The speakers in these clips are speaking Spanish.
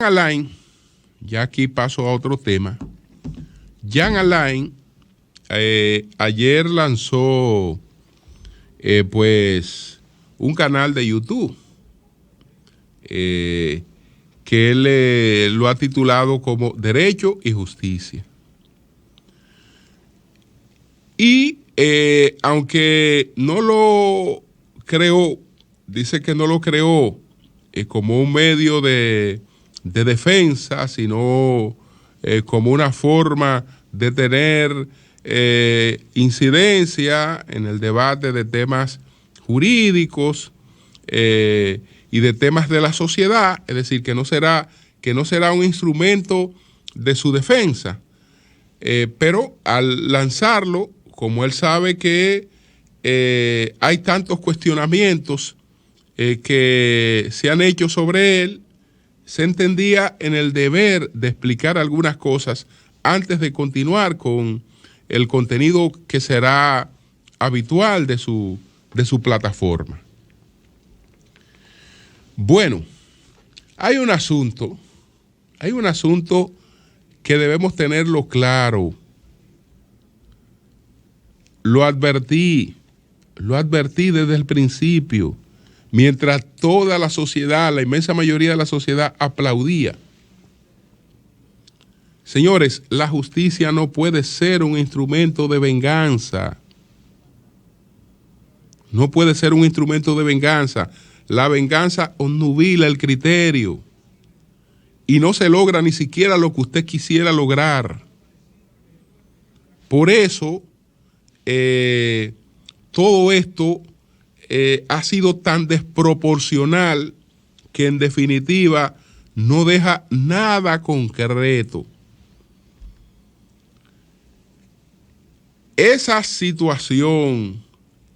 Alain, ya aquí paso a otro tema. Jean Alain ayer lanzó pues un canal de YouTube que él lo ha titulado como Derecho y Justicia. Y aunque no lo creó, dice que no lo creó como un medio de defensa, sino como una forma de tener incidencia en el debate de temas jurídicos y de temas de la sociedad, es decir, que no será un instrumento de su defensa, pero al lanzarlo, como él sabe que hay tantos cuestionamientos que se han hecho sobre él, se entendía en el deber de explicar algunas cosas antes de continuar con el contenido que será habitual de su plataforma. Bueno, hay un asunto que debemos tenerlo claro. Lo advertí desde el principio, mientras toda la sociedad, la inmensa mayoría de la sociedad aplaudía. Señores, la justicia no puede ser un instrumento de venganza. No puede ser un instrumento de venganza. La venganza obnubila el criterio y no se logra ni siquiera lo que usted quisiera lograr. Por eso, todo esto ha sido tan desproporcional que en definitiva no deja nada concreto. Esa situación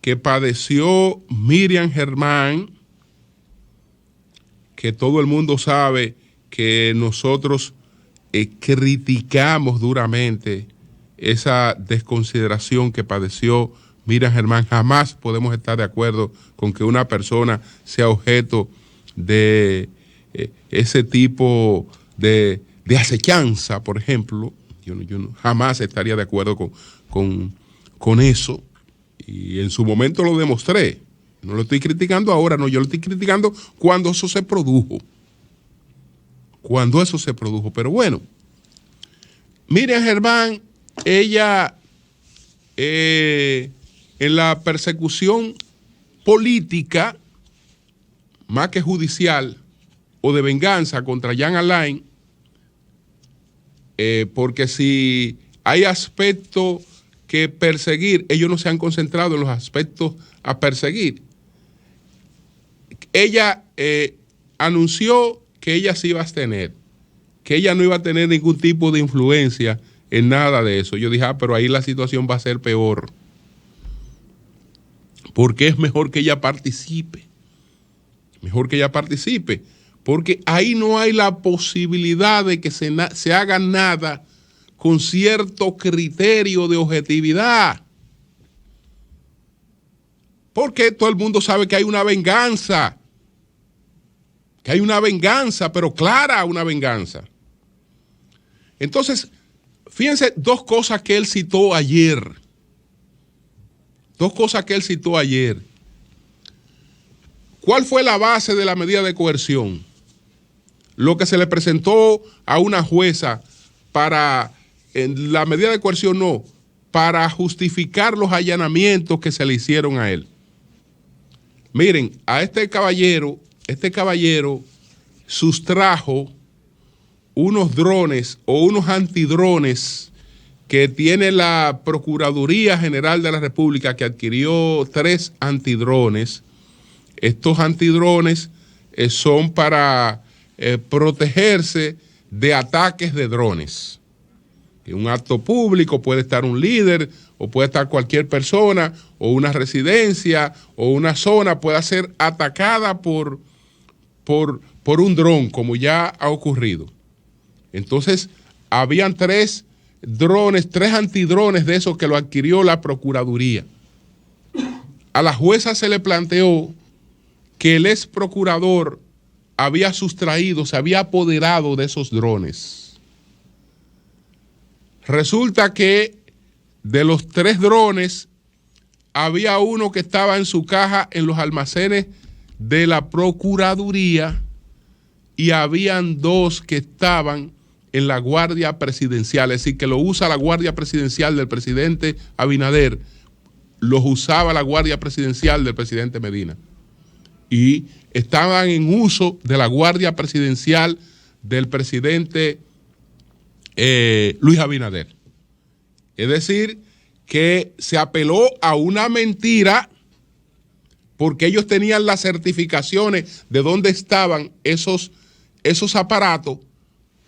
que padeció Miriam Germán, que todo el mundo sabe que nosotros criticamos duramente esa desconsideración que padeció Miriam Germán. Jamás podemos estar de acuerdo con que una persona sea objeto de ese tipo de acechanza, por ejemplo. Yo jamás estaría de acuerdo con eso. Y en su momento lo demostré. No lo estoy criticando ahora, no, yo lo estoy criticando cuando eso se produjo. Pero bueno, Miriam Germán, ella en la persecución política, más que judicial o de venganza contra Jean Alain, porque si hay aspectos que perseguir, ellos no se han concentrado en los aspectos a perseguir. Ella anunció que ella se iba a abstener, que ella no iba a tener ningún tipo de influencia en nada de eso. Yo dije, pero ahí la situación va a ser peor, porque es mejor que ella participe, porque ahí no hay la posibilidad de que se haga nada con cierto criterio de objetividad, porque todo el mundo sabe que hay una venganza, pero clara una venganza. Entonces, fíjense dos cosas que él citó ayer. ¿Cuál fue la base de la medida de coerción? Lo que se le presentó a una jueza para, en la medida de coerción no, para justificar los allanamientos que se le hicieron a él. Miren, a este caballero sustrajo unos drones o unos antidrones que tiene la Procuraduría General de la República, que adquirió 3 antidrones. Estos antidrones son para protegerse de ataques de drones. En un acto público puede estar un líder o puede estar cualquier persona o una residencia o una zona puede ser atacada por un dron, como ya ha ocurrido. Entonces, habían 3 antidrones de esos que lo adquirió la Procuraduría. A la jueza se le planteó que el ex procurador había sustraído, se había apoderado de esos drones. Resulta que de los 3 drones, había uno que estaba en su caja en los almacenes de la Procuraduría y habían 2 que estaban en la Guardia Presidencial, es decir, que lo usa la Guardia Presidencial del presidente Abinader, los usaba la Guardia Presidencial del presidente Medina. Y estaban en uso de la Guardia Presidencial del presidente Luis Abinader. Es decir, que se apeló a una mentira porque ellos tenían las certificaciones de dónde estaban esos aparatos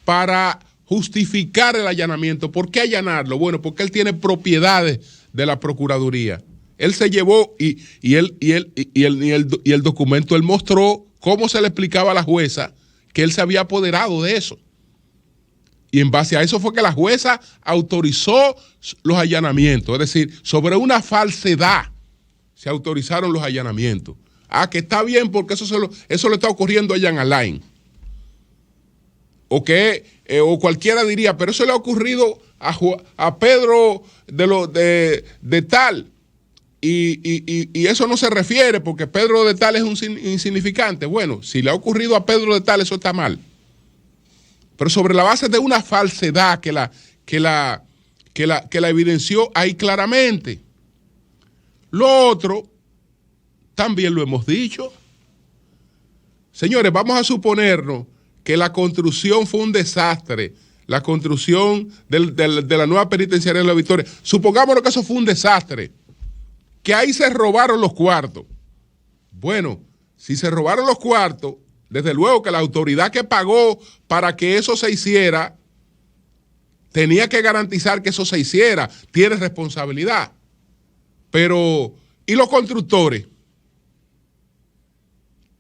para justificar el allanamiento. ¿Por qué allanarlo? Bueno, porque él tiene propiedades de la Procuraduría. Él se llevó y el documento él mostró cómo se le explicaba a la jueza que él se había apoderado de eso. Y en base a eso fue que la jueza autorizó los allanamientos. Es decir, sobre una falsedad se autorizaron los allanamientos. Ah, que está bien porque eso le está ocurriendo a Jean Alain. O cualquiera diría, pero eso le ha ocurrido a Pedro de tal. Y eso no se refiere porque Pedro de tal es un insignificante. Bueno, si le ha ocurrido a Pedro de tal, eso está mal. Pero sobre la base de una falsedad que la evidenció ahí claramente. Lo otro, también lo hemos dicho. Señores, vamos a suponernos que la construcción fue un desastre, la construcción de la nueva penitenciaria de La Victoria. Supongámonos que eso fue un desastre, que ahí se robaron los cuartos. Bueno, si se robaron los cuartos, desde luego que la autoridad que pagó para que eso se hiciera tenía que garantizar que eso se hiciera, tiene responsabilidad. Pero, ¿y los constructores?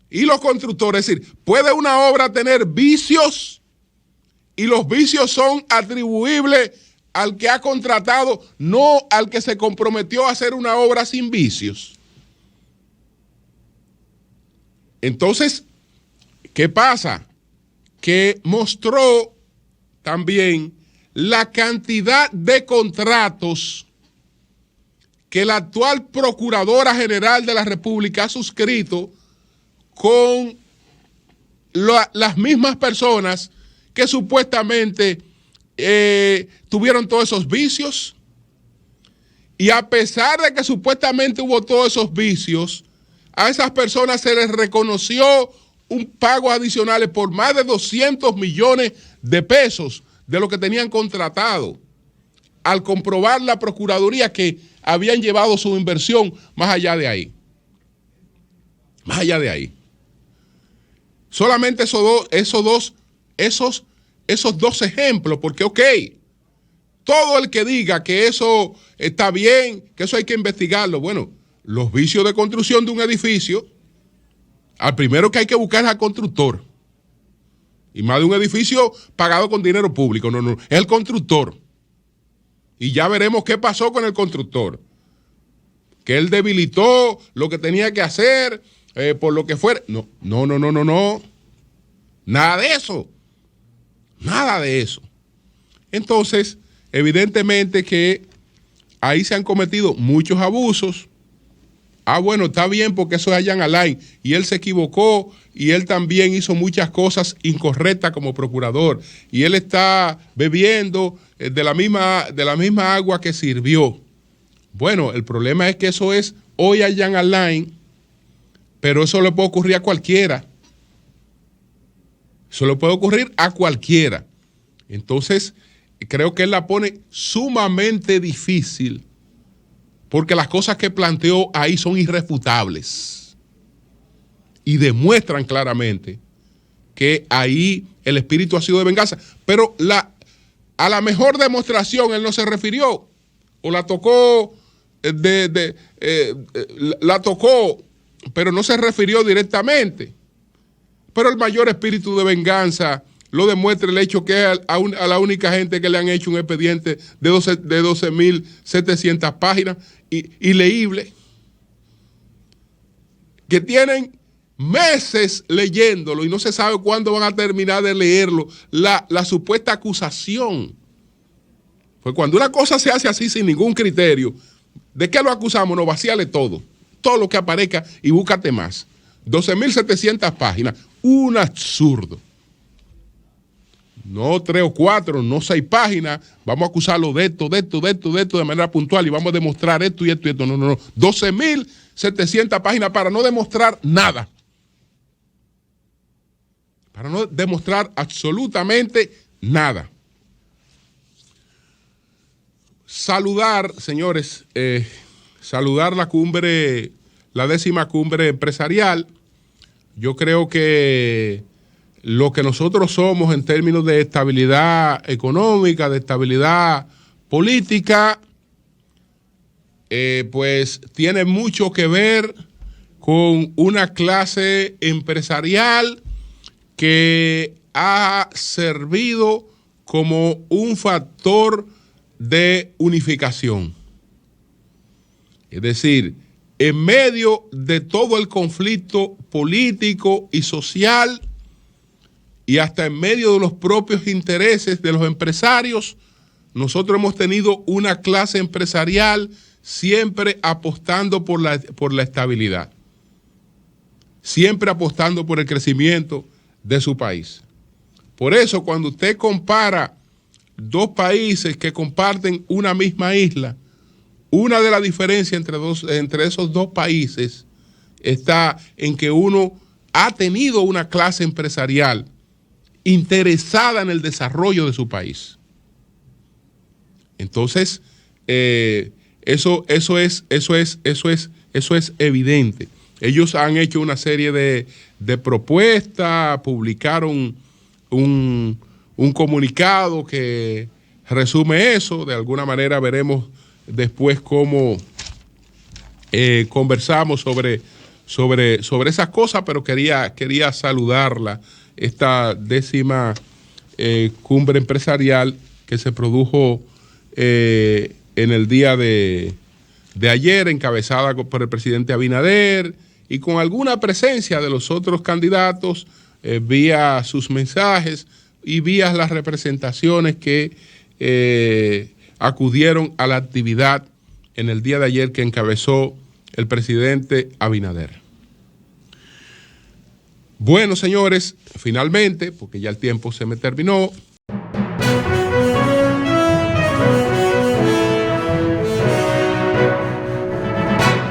¿Y los constructores? Es decir, ¿puede una obra tener vicios? Y los vicios son atribuibles al que ha contratado, no al que se comprometió a hacer una obra sin vicios. Entonces, ¿qué pasa? Que mostró también la cantidad de contratos que la actual Procuradora General de la República ha suscrito con las mismas personas que supuestamente tuvieron todos esos vicios. Y a pesar de que supuestamente hubo todos esos vicios, a esas personas se les reconoció un pago adicional por más de 200 millones de pesos de lo que tenían contratado, al comprobar la Procuraduría que habían llevado su inversión más allá de ahí. Más allá de ahí. Solamente esos dos ejemplos, porque todo el que diga que eso está bien, que eso hay que investigarlo, bueno, los vicios de construcción de un edificio, al primero que hay que buscar es al constructor. Y más de un edificio pagado con dinero público, no, es el constructor. Y ya veremos qué pasó con el constructor. Que él debilitó lo que tenía que hacer, por lo que fuera. No. Nada de eso. Nada de eso. Entonces, evidentemente que ahí se han cometido muchos abusos. Ah, bueno, está bien porque eso es Jean Alain y él se equivocó y él también hizo muchas cosas incorrectas como procurador y él está bebiendo de la misma agua que sirvió. Bueno, el problema es que eso es hoy a Jean Alain, pero eso le puede ocurrir a cualquiera. Eso le puede ocurrir a cualquiera. Entonces, creo que él la pone sumamente difícil porque las cosas que planteó ahí son irrefutables y demuestran claramente que ahí el espíritu ha sido de venganza. Pero a la mejor demostración él no se refirió o la tocó, la tocó, pero no se refirió directamente. Pero el mayor espíritu de venganza lo demuestra el hecho que a la única gente que le han hecho un expediente de 12.700 páginas y leíble, que tienen meses leyéndolo y no se sabe cuándo van a terminar de leerlo, la supuesta acusación. Pues cuando una cosa se hace así sin ningún criterio, ¿de qué lo acusamos? No, vacíale todo lo que aparezca y búscate más. 12.700 páginas, un absurdo. No 3 o 4, no 6 páginas, vamos a acusarlo de esto, de manera puntual y vamos a demostrar esto y esto y esto. No. 12.700 páginas para no demostrar nada. Para no demostrar absolutamente nada. Saludar, señores, saludar la cumbre, la 10ª cumbre empresarial. Yo creo que lo que nosotros somos en términos de estabilidad económica, de estabilidad política, pues tiene mucho que ver con una clase empresarial que ha servido como un factor de unificación. Es decir, en medio de todo el conflicto político y social y hasta en medio de los propios intereses de los empresarios, nosotros hemos tenido una clase empresarial siempre apostando por la estabilidad, siempre apostando por el crecimiento de su país. Por eso, cuando usted compara dos países que comparten una misma isla, una de las diferencias entre esos dos países está en que uno ha tenido una clase empresarial interesada en el desarrollo de su país. Entonces, eso es evidente. Ellos han hecho una serie de propuestas, publicaron un comunicado que resume eso. De alguna manera veremos después cómo conversamos sobre esas cosas, pero quería saludarla, esta 10ª cumbre empresarial que se produjo en el día de ayer, encabezada por el presidente Abinader y con alguna presencia de los otros candidatos vía sus mensajes y vía las representaciones que acudieron a la actividad en el día de ayer que encabezó el presidente Abinader. Bueno, señores, finalmente, porque ya el tiempo se me terminó,